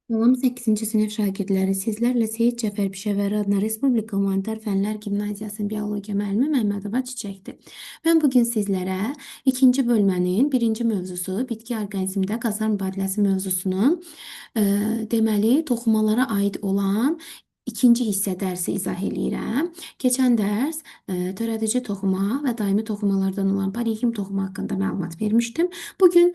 Salam 8-ci sinif şagirdləri, sizlərlə Seyid Cəfər Pişəvəri adına Respublika Humanitar Fənlər Gimnaziyasının biologiya müəllimi Məmmədova Çiçəkdir. Mən bugün sizlərə ikinci bölmənin birinci mövzusu, bitki orqanizmdə qazlar mübadiləsi mövzusunun deməli, toxumalara aid olan İkinci hissə dərsi izah eləyirəm. Keçən dərs törədici toxuma və daimi toxumalardan olan parenxim toxumu haqqında məlumat vermişdim. Bugün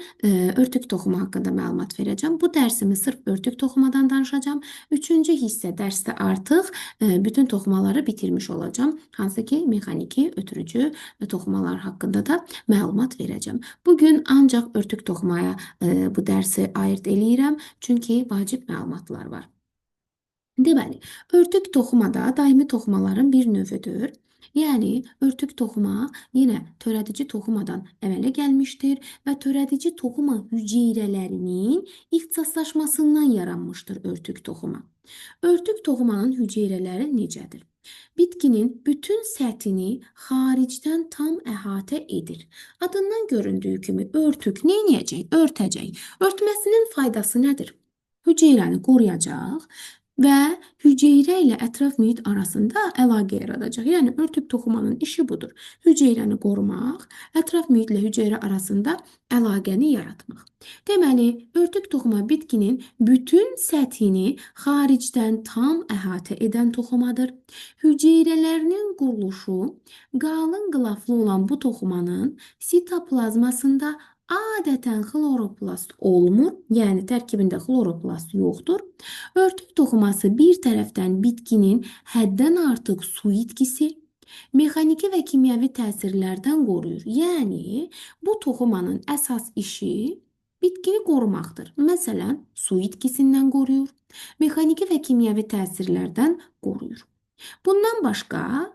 örtük toxumu haqqında məlumat verəcəm. Bu dərsimi sırf örtük toxumadan danışacağım. Üçüncü hissə dərsdə artıq bütün toxumaları bitirmiş olacağım. Hansı ki, mexaniki, ötürücü toxumalar haqqında da məlumat verəcəm. Bugün ancaq örtük toxumaya bu dərsi ayırd eləyirəm. Çünki vacib məlumatlar var. Deməli, örtük toxumada daimi toxumaların bir növüdür. Yəni, örtük toxuma yenə törədici toxumadan əmələ gəlmişdir və törədici toxuma hüceyrələrinin ixtisaslaşmasından yaranmışdır örtük toxuma. Örtük toxumanın hüceyrələri necədir? Bitkinin bütün səthini xaricdən tam əhatə edir. Adından göründüyü kimi örtük nə edəcək? Örtəcək. Örtməsinin faydası nədir? Hüceyrəni qoruyacaq və hüceyrə ilə ətraf mühit arasında əlaqə yaradacaq. Yəni, örtük toxumanın işi budur. Hüceyrəni qorumaq, ətraf mühitlə hüceyrə arasında əlaqəni yaratmaq. Deməli, örtük toxuma bitkinin bütün səthini xaricdən tam əhatə edən toxumadır. Hüceyrələrinin quruluşu qalın qılaflı olan bu toxumanın sitoplazmasında adətən xloroplast olmur, yəni tərkibində xloroplast yoxdur. Örtük toxuması bir tərəfdən bitkinin həddən artıq su itkisi, mexaniki və kimyəvi təsirlərdən qoruyur. Yəni, bu toxumanın əsas işi bitkini qorumaqdır. Məsələn, su itkisindən qoruyur, mexaniki və kimyəvi təsirlərdən qoruyur. Bundan başqa,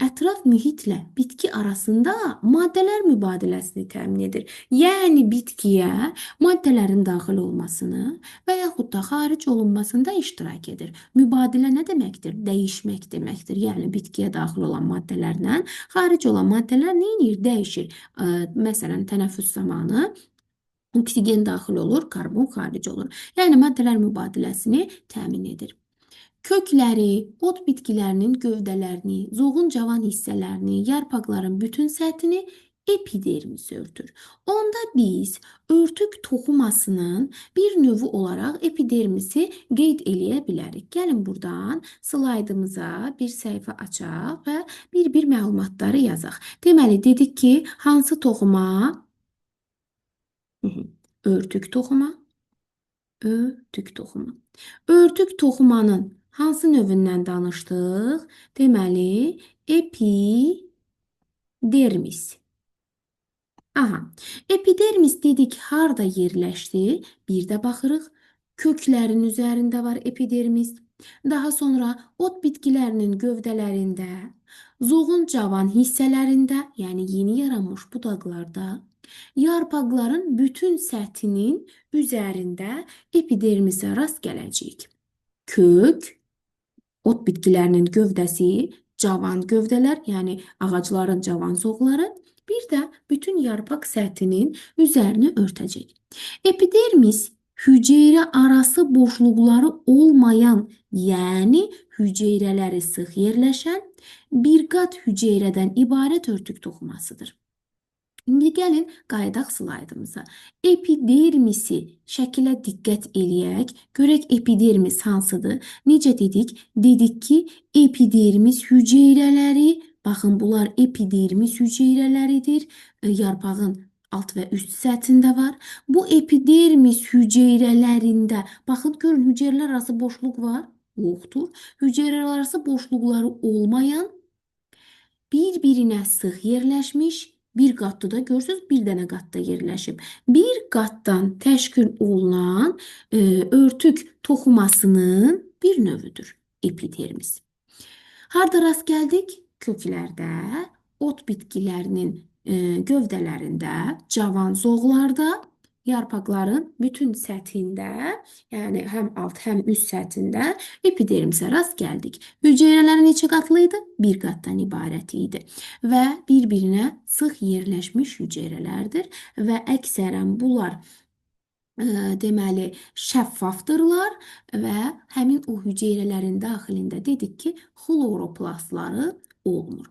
ətraf mühitlə bitki arasında maddələr mübadiləsini təmin edir. Yəni, bitkiyə maddələrin daxil olmasını və yaxud da xaric olunmasında iştirak edir. Mübadilə nə deməkdir? Dəyişmək deməkdir. Yəni, bitkiyə daxil olan maddələrlə xaric olan maddələr nə edir? Dəyişir. Məsələn, tənəffüs zamanı oksigen daxil olur, karbon xaric olur. Yəni, maddələr mübadiləsini təmin edir. Kökləri, ot bitkilərinin gövdələrini, zoğun cavan hissələrini, yarpaqların bütün səthini epidermis örtür. Onda biz örtük toxumasının bir növü olaraq epidermisi qeyd eləyə bilərik. Gəlin buradan slaydımıza bir səhifə açaq və bir-bir məlumatları yazaq. Deməli, dedik ki, hansı toxuma? Örtük toxuma. Örtük toxuma. Örtük toxumanın hansı növündən danışdıq? Deməli, epidermis. Aha, epidermis dedik, harda yerləşdi? Bir də baxırıq. Köklərin üzərində var epidermis. Daha sonra ot bitkilərinin gövdələrində, zoğun cavan hissələrində, yəni yeni yaranmış budaqlarda, yarpaqların bütün səthinin üzərində epidermisə rast gələcəyik. Kök, ot bitkilərinin gövdəsi, cavan gövdələr, yəni ağacların cavan zoğları, bir də bütün yarpaq səthinin üzərini örtəcək. Epidermis hüceyrə arası boşluqları olmayan, yəni hüceyrələri sıx yerləşən bir qat hüceyrədən ibarət örtük toxumasıdır. İndi gəlin qayıdaq slaydımıza. Epidermisi şəkilə diqqət eləyək. Görək epidermis hansıdır? Necə dedik? Dedik ki, epidermis hüceyrələri, baxın bunlar epidermis hüceyrələridir. Yarpağın alt və üst səthində var. Bu epidermis hüceyrələrində, baxın görün hüceyrələr arası boşluq var? Yoxdur. Hüceyrələr arası boşluqları olmayan, bir-birinə sıx yerləşmiş, bir qatda da görürsünüz, bir dənə qatda yerləşib. Bir qatdan təşkil olunan örtük toxumasının bir növüdür epidermis. Harda rast gəldik? Köklərdə, ot bitkilərinin gövdələrində, cavan zoğlarda, yarpaqların bütün səthində, yəni həm alt, həm üst səthində epidermisə rast gəldik. Hüceyrələr neçə qatlı idi? Bir qatdan ibarət idi və bir-birinə sıx yerləşmiş hüceyrələrdir və əksərən bunlar deməli şəffaftırlar və həmin o hüceyrələrin daxilində dedik ki, xloroplastları olmur.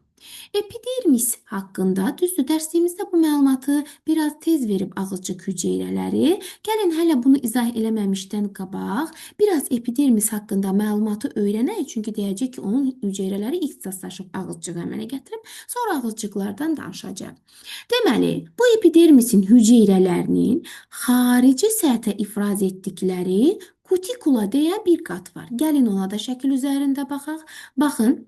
Epidermis haqqında düzdür, dərsimizdə bu məlumatı biraz tez verib ağızcıq hüceyrələri. Gəlin hələ bunu izah eləməmişdən qabaq biraz epidermis haqqında məlumatı öyrənək. Çünki deyəcək ki, onun hüceyrələri ixtisaslaşıb ağızcıq əmələ gətirib, sonra ağızcıqlardan danışacaq. Deməli, bu epidermisin hüceyrələrinin xarici səthə ifraz etdikləri kutikula deyə bir qat var. Gəlin ona da şəkil üzərində baxaq. Baxın,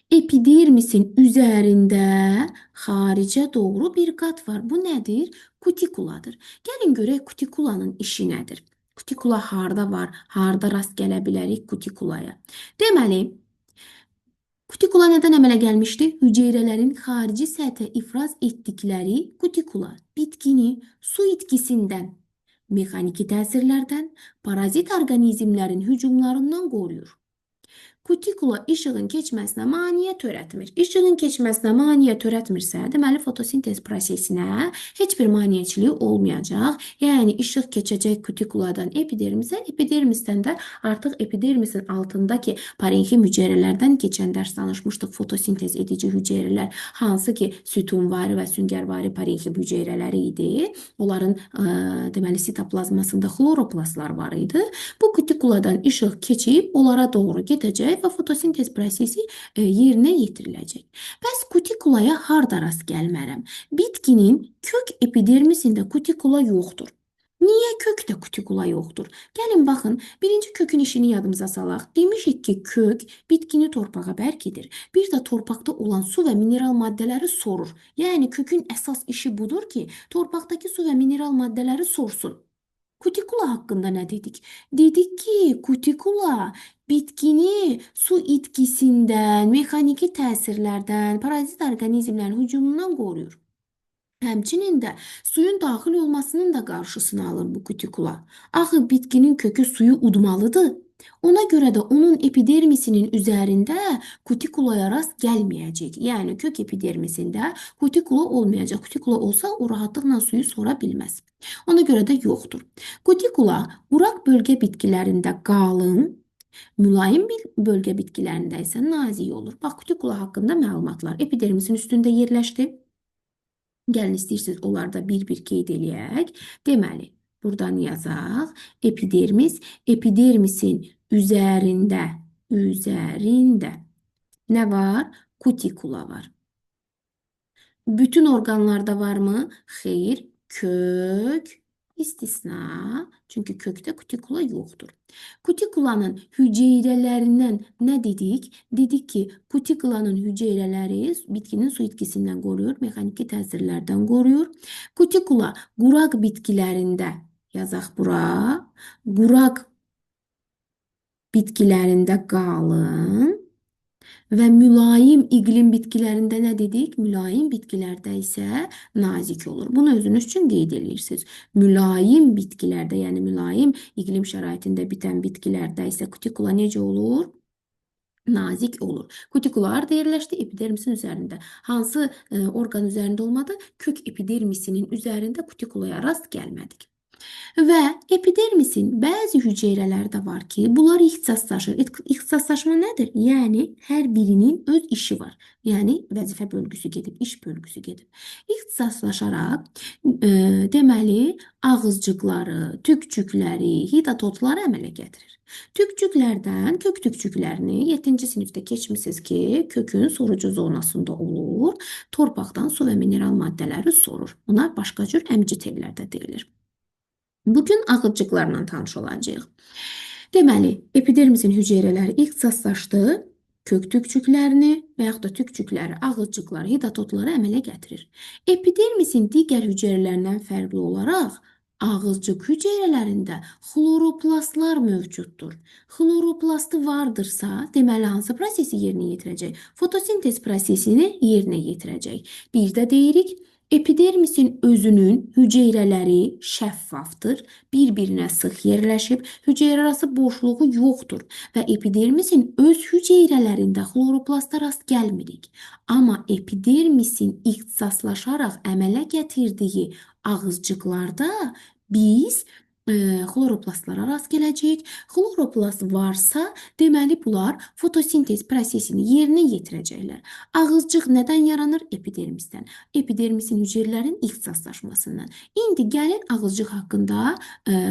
epidermisin üzərində xaricə doğru bir qat var. Bu nədir? Kutikuladır. Gəlin görək kutikulanın işi nədir? Kutikula harda var? Harda rast gələ bilərik kutikulaya? Deməli, kutikula nədən əmələ gəlmişdi? Hüceyrələrin xarici səthə ifraz etdikləri kutikula bitkini su itkisindən, mexaniki təsirlərdən, parazit orqanizmlərin hücumlarından qoruyur. Kutikula işığın keçməsinə maneə törətmir. İşığın keçməsinə maneə törətmirsə, deməli fotosintez prosesinə heç bir maneəçiliyi olmayacaq. Yəni işıq keçəcək kutikuladan epidermisə, epidermisdən də artıq epidermisin altındakı parenxim hüceyrələrdən keçən dərs danışmışdıq. Fotosintez edici hüceyrələr, hansı ki sütunvari və süngərvari parenxim hüceyrələri idi. Onların deməli sitoplazmasında xloroplastlar var idi. Bu kutikuladan işıq keçib onlara doğru gedəcək və fotosintez prosesi yerinə yetiriləcək. Bəs kutikulaya harda rast gəlmərəm? Bitkinin kök epidermisində kutikula yoxdur. Niyə kökdə kutikula yoxdur? Gəlin baxın, birinci kökün işini yadımıza salaq. Demişik ki, kök bitkini torpağa bərkidir. Bir də torpaqda olan su və mineral maddələri sorur. Yəni kökün əsas işi budur ki, torpaqdakı su və mineral maddələri sorsun. Kutikula haqqında nə dedik? Dedik ki, kutikula bitkini su itkisindən, mexaniki təsirlərdən, parazit orqanizmlərin hücumundan qoruyur. Həmçinin də suyun daxil olmasının da qarşısını alır bu kutikula. Axı bitkinin kökü suyu udmalıdır. Ona görə də onun epidermisinin üzərində kutikulaya rast gəlməyəcək. Yəni kök epidermisində kutikula olmayacaq. Kutikula olsa o rahatlıqla suyu sora bilməz. Ona görə də yoxdur. Kutikula quraq bölgə bitkilərində qalın, mülayim bir bölgə bitkilərində isə nazik olur. Bax, kutikula haqqında məlumatlar epidermisin üstündə yerləşdi. Gəlin istəyirsiniz, onları da bir-bir qeyd eləyək. Deməli, buradan yazaq. Epidermisin üzərində nə var? Kutikula var. Bütün orqanlarda varmı? Xeyr, kök istisna. Çünki kökdə kutikula yoxdur. Kutikulanın hüceyrələrindən nə dedik? Dedik ki, kutikulanın hüceyrələri bitkinin su itkisindən qoruyur, mexaniki təsirlərdən qoruyur. Kutikula quraq bitkilərində, yazaq bura, quraq bitkilərində qalın və mülayim iqlim bitkilərində nə dedik? Mülayim bitkilərdə isə nazik olur. Bunu özünüz üçün qeyd edirsiniz. Mülayim bitkilərdə, yəni mülayim iqlim şəraitində bitən bitkilərdə isə kutikula necə olur? Nazik olur. Kutikula harda yerləşdi? Epidermisin üzərində. Hansı orqan üzərində olmadı? Kök epidermisinin üzərində kutikulaya rast gəlmədik. Və epidermisin bəzi hüceyrələri də var ki, bunlar ixtisaslaşır. İxtisaslaşma nədir? Yəni, hər birinin öz işi var. Yəni, vəzifə bölgüsü gedib, iş bölgüsü gedib. İxtisaslaşaraq, deməli, ağızcıqları, tükcükləri, hidatotları əmələ gətirir. Tükcüklərdən, kök tükcüklərini 7-ci sinifdə keçmişsiniz ki, kökün sorucu zonasında olur. Torpaqdan su və mineral maddələri sorur. Buna başqa cür əmci tellər də deyilir. Bugün ağızcıqlarla tanış olacağıq. Deməli, epidermisin hüceyrələri ixtisaslaşdı, kök tükcüklərini və yaxud da tükcükləri, ağızcıqları, hidatotları əmələ gətirir. Epidermisin digər hüceyrələrindən fərqli olaraq, ağızcıq hüceyrələrində xloroplastlar mövcuddur. Xloroplastı vardırsa, deməli hansı prosesi yerinə yetirəcək? Fotosintez prosesini yerinə yetirəcək. Bir də deyirik, epidermisin özünün hüceyrələri şəffafdır, bir-birinə sıx yerləşib, hüceyrə arası boşluğu yoxdur və epidermisin öz hüceyrələrində xloroplasta rast gəlmirik. Amma epidermisin ixtisaslaşaraq əmələ gətirdiyi ağızcıqlarda Biz xloroplastlara rast gələcəyik. Xloroplast varsa, deməli bunlar fotosintez prosesini yerinə yetirəcəklər. Ağızcıq nədən yaranır? Epidermisdən. Epidermisin hüceyrələrin ixtisaslaşmasından. İndi gəlin ağızcıq haqqında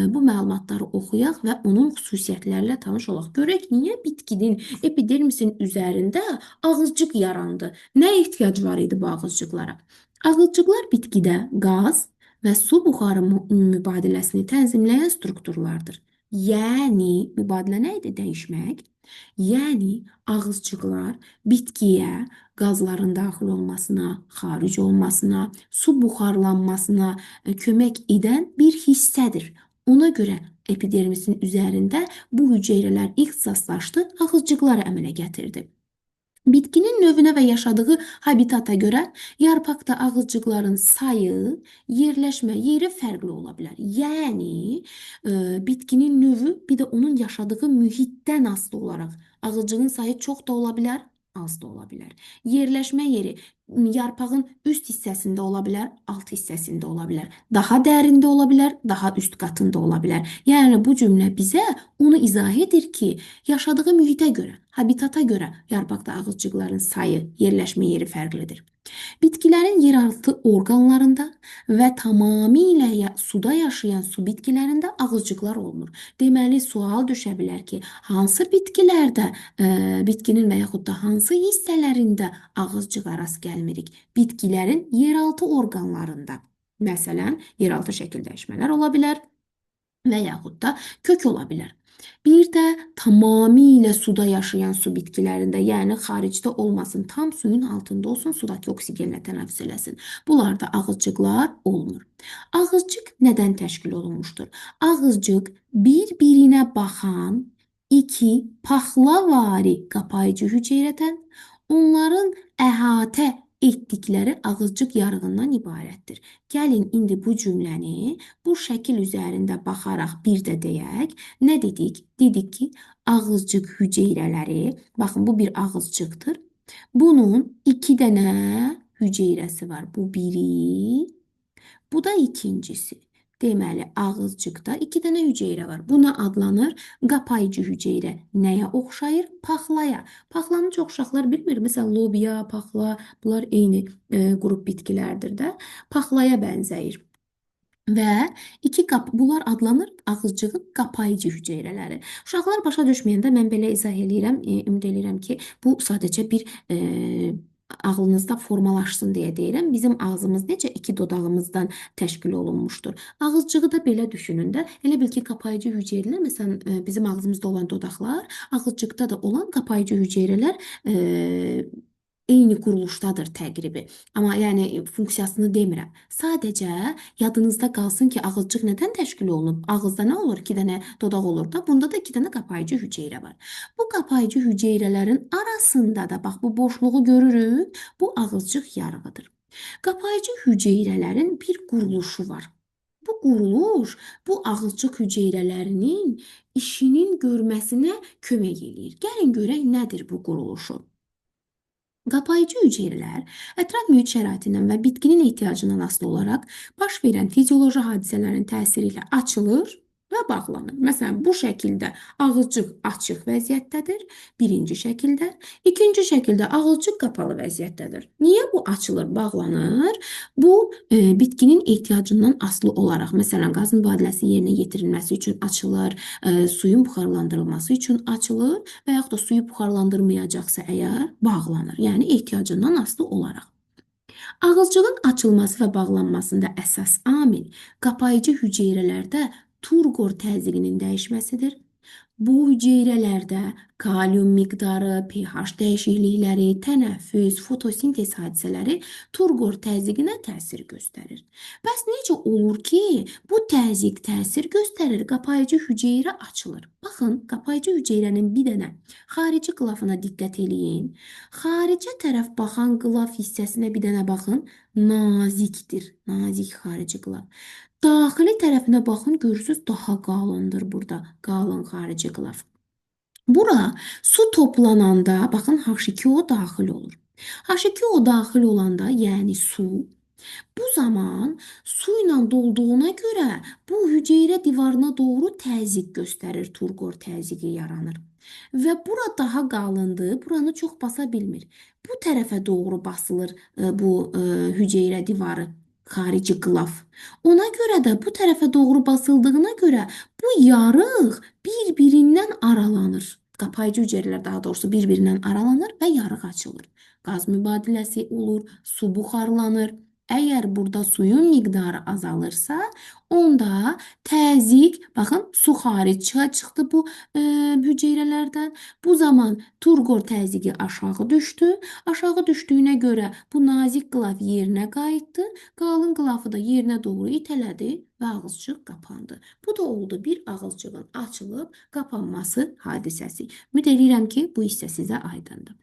bu məlumatları oxuyaq və onun xüsusiyyətlərlə tanış olaq. Görək niyə bitkinin epidermisin üzərində ağızcıq yarandı? Nə ehtiyac var idi bu ağızcıqlara? Ağızcıqlar bitkidə qaz və su buxarı mübadiləsini tənzimləyən strukturlardır. Yəni, mübadilə nə idi? Dəyişmək. Yəni, ağızcıqlar bitkiyə qazların daxil olmasına, xaric olmasına, su buxarlanmasına kömək edən bir hissədir. Ona görə epidermisin üzərində bu hüceyrələr ixtisaslaşdı, ağızcıqlar əmələ gətirdi. Bitkinin növünə və yaşadığı habitata görə yarpaqda ağızcıqların sayı, yerləşmə yeri fərqli ola bilər. Yəni, bitkinin növü bir də onun yaşadığı mühitdən asılı olaraq ağızcığın sayı çox da ola bilər, az da ola bilər. Yerləşmə yeri yarpağın üst hissəsində ola bilər, alt hissəsində ola bilər. Daha dərində ola bilər, daha üst qatında ola bilər. Yəni, bu cümlə bizə onu izah edir ki, yaşadığı mühitə görə, habitata görə yarpaqda ağızcıqların sayı, yerləşmə yeri fərqlidir. Bitkilərin yeraltı orqanlarında və tamamilə suda yaşayan su bitkilərində ağızcıqlar olmur. Deməli, sual düşə bilər ki, hansı bitkilərdə, bitkinin və yaxud da hansı hissələrində ağızcığa rast gəlmirik? Bitkilərin yeraltı orqanlarında. Məsələn, yeraltı şəkil dəyişmələr ola bilər və yaxud da kök ola bilər. Bir də tamamilə suda yaşayan su bitkilərində, yəni xaricdə olmasın, tam suyun altında olsun, sudakı oksigenlə tənəffüs eləsin. Bunlarda ağızcıqlar olmur. Ağızcıq nədən təşkil olunmuşdur? Ağızcıq bir-birinə baxan iki paxlavari qapayıcı hüceyrədən, onların əhatə etdikləri ağızcıq yarığından ibarətdir. Gəlin indi bu cümləni bu şəkil üzərində baxaraq bir də deyək. Nə dedik? Dedik ki, ağızcıq hüceyrələri, baxın bu bir ağızcıqdır. Bunun iki dənə hüceyrəsi var. Bu biri, bu da ikincisi. Deməli, ağızcıqda iki dənə hüceyrə var. Buna adlanır qapayıcı hüceyrə. Nəyə oxşayır? Paxlaya. Paxlanı çox uşaqlar bilmir. Məsələn, lobya, paxla, bunlar eyni qrup bitkilərdir də. Paxlaya bənzəyir. Və bunlar adlanır ağızcığın qapayıcı hüceyrələri. Uşaqlar başa düşməyəndə mən belə izah eləyirəm, ümid eləyirəm ki, bu sadəcə bir ağlınızda formalaşsın deyə deyirəm. Bizim ağzımız necə iki dodağımızdan təşkil olunmuşdur. Ağızcığı da belə düşünün də. Elə bil ki, qapayıcı hüceyrələr, məsələn, bizim ağzımızda olan dodaqlar, ağızcıqda da olan qapayıcı hüceyrələr eyni quruluşdadır təqribi. Amma yəni funksiyasını demirəm. Sadəcə yadınızda qalsın ki, ağızcıq nədən təşkil olunub? Ağızda nə olur? 2 dənə dodaq olur da, bunda da 2 dənə qapayıcı hüceyrə var. Bu qapayıcı hüceyrələrin arasında da, bax bu boşluğu görürük, bu ağızcıq yarığıdır. Qapayıcı hüceyrələrin bir quruluşu var. Bu quruluş, bu ağızcıq hüceyrələrinin işinin görməsinə kömək eləyir. Gəlin görək nədir bu quruluşu? Qapayıcı hüceyrələr ətraf mühit şəraitindən və bitkinin ehtiyacından asılı olaraq baş verən fizioloji hadisələrin təsiri ilə açılır və bağlanır. Məsələn, bu şəkildə ağızcıq açıq vəziyyətdədir, birinci şəkildə. İkinci şəkildə ağızcıq qapalı vəziyyətdədir. Niyə bu açılır, bağlanır? Bu, bitkinin ehtiyacından asılı olaraq, məsələn, qaz mübadiləsi yerinə yetirilməsi üçün açılır, suyun buxarlandırılması üçün açılır və yaxud da suyu buxarlandırmayacaqsa əgər bağlanır. Yəni, ehtiyacından asılı olaraq. Ağızcığın açılması və bağlanmasında əsas amil qapayıcı hüceyrələrdə turqor təzyiqinin dəyişməsidir. Bu hüceyrələrdə kalium miqdarı, pH dəyişiklikləri, tənəffüs, fotosintez hadisələri turqor təzyiqinə təsir göstərir. Bəs necə olur ki, bu təzyiq təsir göstərir, qapayıcı hüceyrə açılır? Baxın, qapayıcı hüceyrənin bir dənə xarici qılafına diqqət eləyin. Xaricə tərəf baxan qılaf hissəsinə bir dənə baxın, nazikdir, nazik xarici qılaf. Daxili tərəfinə baxın, görürsünüz, daha qalındır burada, qalın xarici qılaf. Bura su toplananda, baxın, H2O daxil olur. H2O daxil olanda, yəni su, Bu zaman su ilə dolduğuna görə bu hüceyrə divarına doğru təzyiq göstərir, turqor təzyiqi yaranır. Və bura daha qalındır, buranı çox basa bilmir. Bu tərəfə doğru basılır bu hüceyrə divarı, xarici qılaf. Ona görə də bu tərəfə doğru basıldığına görə bu yarıq bir-birindən aralanır. Qapayıcı hüceyrələr daha doğrusu bir-birindən aralanır və yarıq açılır. Qaz mübadiləsi olur, su buxarlanır. Əgər burada suyun miqdarı azalırsa, onda təzyiq, baxın, su xaricə çıxdı bu hüceyrələrdən. Bu zaman turqor təzyiqi aşağı düşdü. Aşağı düşdüyünə görə bu nazik qılaf yerinə qayıtdı. Qalın qılafı da yerinə doğru itələdi və ağızcıq qapandı. Bu da oldu bir ağızcığın açılıb qapanması hadisəsi. Ümid edirəm ki, bu hissə sizə aydındır.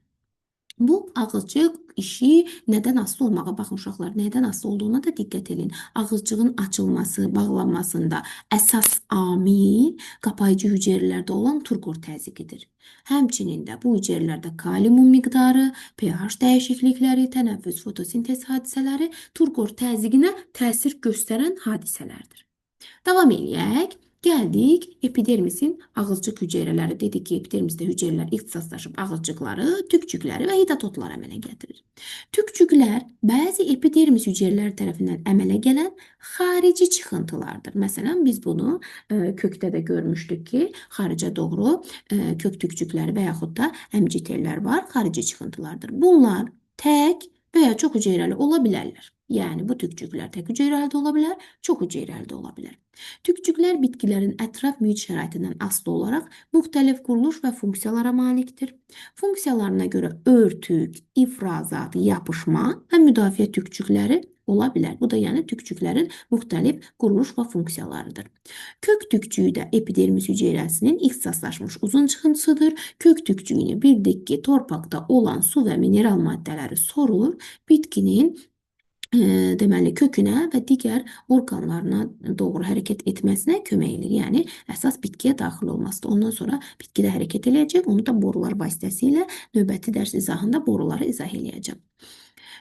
Bu ağızcıq işi nədən asılı olmağa baxın uşaqlar, nədən asılı olduğuna da diqqət edin. Ağızcığın açılması, bağlanmasında əsas amil qapayıcı hüceyrələrdə olan turqor təzyiqidir. Həmçinin də bu hüceyrələrdə kalium miqdarı, pH dəyişiklikləri, tənəffüs, fotosintez hadisələri turqor təzyiqinə təsir göstərən hadisələrdir. Davam eləyək. Gəldik epidermisin ağızcıq hüceyrələri. Dedik ki, epidermisdə hüceyrələr ixtisaslaşıb ağızcıqları, tükcükləri və hidatotlar əmələ gətirir. Tükcüklər bəzi epidermis hüceyrələri tərəfindən əmələ gələn xarici çıxıntılardır. Məsələn, biz bunu kökdə də görmüşdük ki, xaricə doğru kök tükcükləri və yaxud da əmcitellər var, xarici çıxıntılardır. Bunlar tək və ya çox hüceyrəli ola bilərlər. Yəni, bu tükcüklər tək hüceyrəli də ola bilər, çox hüceyrəli də ola bilər. Tükcüklər bitkilərin ətraf mühit şəraitindən asılı olaraq müxtəlif quruluş və funksiyalara malikdir. Funksiyalarına görə örtük, ifrazat, yapışma və müdafiə tükcükləri ola bilər. Bu da yəni tükcüklərin müxtəlif quruluş və funksiyalarıdır. Kök tükcüyü də epidermis hüceyrəsinin ixtisaslaşmış uzun çıxıntısıdır. Kök tükcüyünü bildik ki, torpaqda olan su və mineral maddələri sorulur, bitkinin deməli kökünə və digər orqanlarına doğru hərəkət etməsinə kömək edir. Yəni əsas bitkiyə daxil olmasıdır. Ondan sonra bitkidə hərəkət eləyəcək. Onu da borular vasitəsilə növbəti dərs izahında boruları izah eləyəcəm.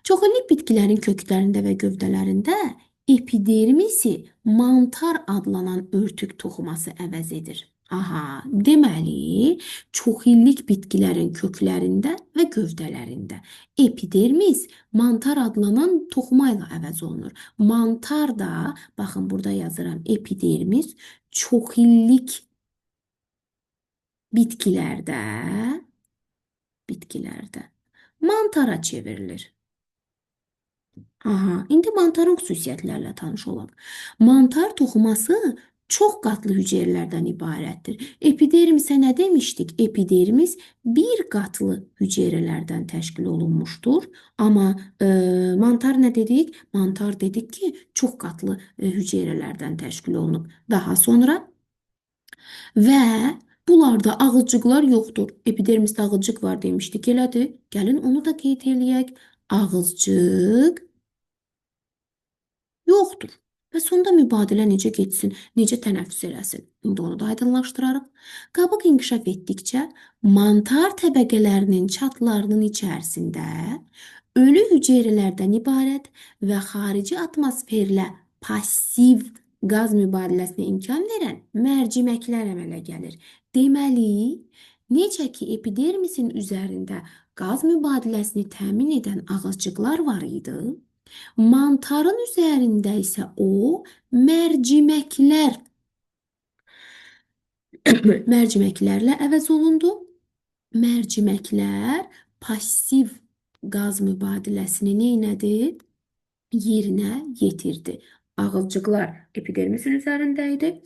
Çoxillik bitkilərin köklərində və gövdələrində epidermisi mantar adlanan örtük toxuması əvəz edir. Aha, deməli, çoxillik bitkilərin köklərində və gövdələrində epidermis mantar adlanan toxuma ilə əvəz olunur. Mantar da, baxın burada yazıram, epidermis çoxillik bitkilərdə mantara çevrilir. Aha, indi mantarın xüsusiyyətlərlə tanış olaq. Mantar toxuması çox qatlı hüceyrələrdən ibarətdir. Epidermisə nə demişdik? Epidermis bir qatlı hüceyrələrdən təşkil olunmuşdur. Amma mantar nə dedik? Mantar dedik ki, çox qatlı hüceyrələrdən təşkil olunub. Daha sonra və bunlarda ağızcıqlar yoxdur. Epidermisdə ağızcıq var demişdik, elədir. Gəlin onu da qeyd eləyək. Ağızcıq yoxdur. Və sonda mübadilə necə getsin, necə tənəffüs eləsin? İndi onu da aydınlaşdırarıq. Qabıq inkişaf etdikcə mantar təbəqələrinin çatlarının içərisində ölü hüceyrələrdən ibarət və xarici atmosferlə pasiv qaz mübadiləsinə imkan verən mərciməklər əmələ gəlir. Deməli, necə ki epidermisin üzərində qaz mübadiləsini təmin edən ağızcıqlar var idi, mantarın üzərində isə o mərciməklərlə əvəz olundu. Mərciməklər pasiv qaz mübadiləsini neynədi? Yerinə yetirdi. Ağızcıqlar epidermisin üzərində idi.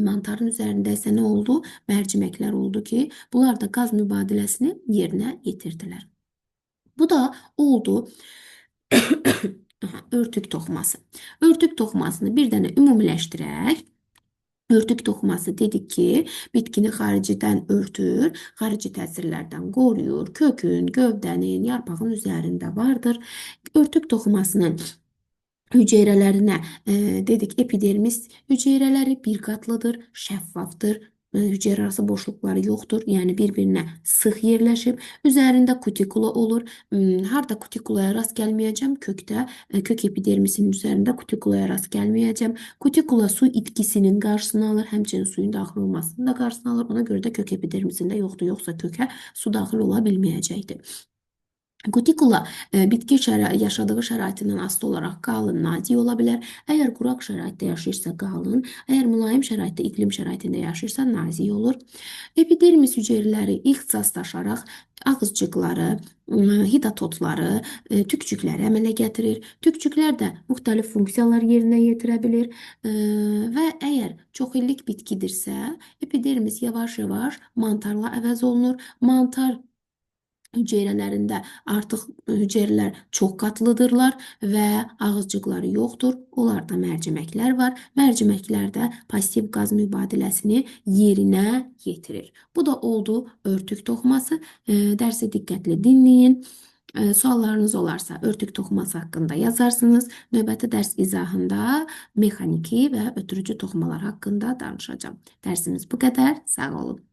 Mantarın üzərində isə nə oldu? Mərciməklər oldu ki, bunlar da qaz mübadiləsini yerinə yetirdilər. Bu da oldu örtük toxuması. Örtük toxumasını bir dənə ümumiləşdirək. Örtük toxuması dedik ki, bitkini xaricidən örtür, xarici təsirlərdən qoruyur, kökün, gövdənin, yarpağın üzərində vardır. Örtük toxumasının hüceyrələrinə dedik epidermis hüceyrələri bir qatlıdır, şəffafdır, hücre arası boşlukları yoxdur. Yəni bir-birinə sıx yerləşib. Üzərində kutikula olur. Harda kutikulaya rast gəlməyəcəm? Kökdə, kök epidermisinin üzərində kutikulaya rast gəlməyəcəm. Kutikula su itkisinin qarşısını alır, həmçinin suyun daxil olmasının da qarşısını alır. Ona görə də kök epidermisində yoxdur, yoxsa kökə su daxil ola bilməyəcəkdir. Kutikula bitki yaşadığı şəraitindən asılı olaraq qalın, nazik ola bilər. Əgər quraq şəraitdə yaşayırsa qalın, əgər mülayim şəraitdə, iqlim şəraitində yaşayırsa nazik olur. Epidermis hüceyrələri ixtisaslaşaraq ağızcıqları, hidatotları, tükcükləri əmələ gətirir. Tükcüklər də müxtəlif funksiyalar yerinə yetirə bilir və əgər çoxillik bitkidirsə, epidermis yavaş-yavaş mantarla əvəz olunur. Mantar hüceyrələrində artıq hüceyrələr çox qatlıdırlar və ağızcıqları yoxdur. Onlarda mərciməklər var. Mərciməklər də pasiv qaz mübadiləsini yerinə yetirir. Bu da oldu örtük toxuması. Dərsi diqqətli dinləyin. Suallarınız olarsa örtük toxuması haqqında yazarsınız. Növbəti dərs izahında mexaniki və ötürücü toxumalar haqqında danışacağım. Dərsimiz bu qədər. Sağ olun.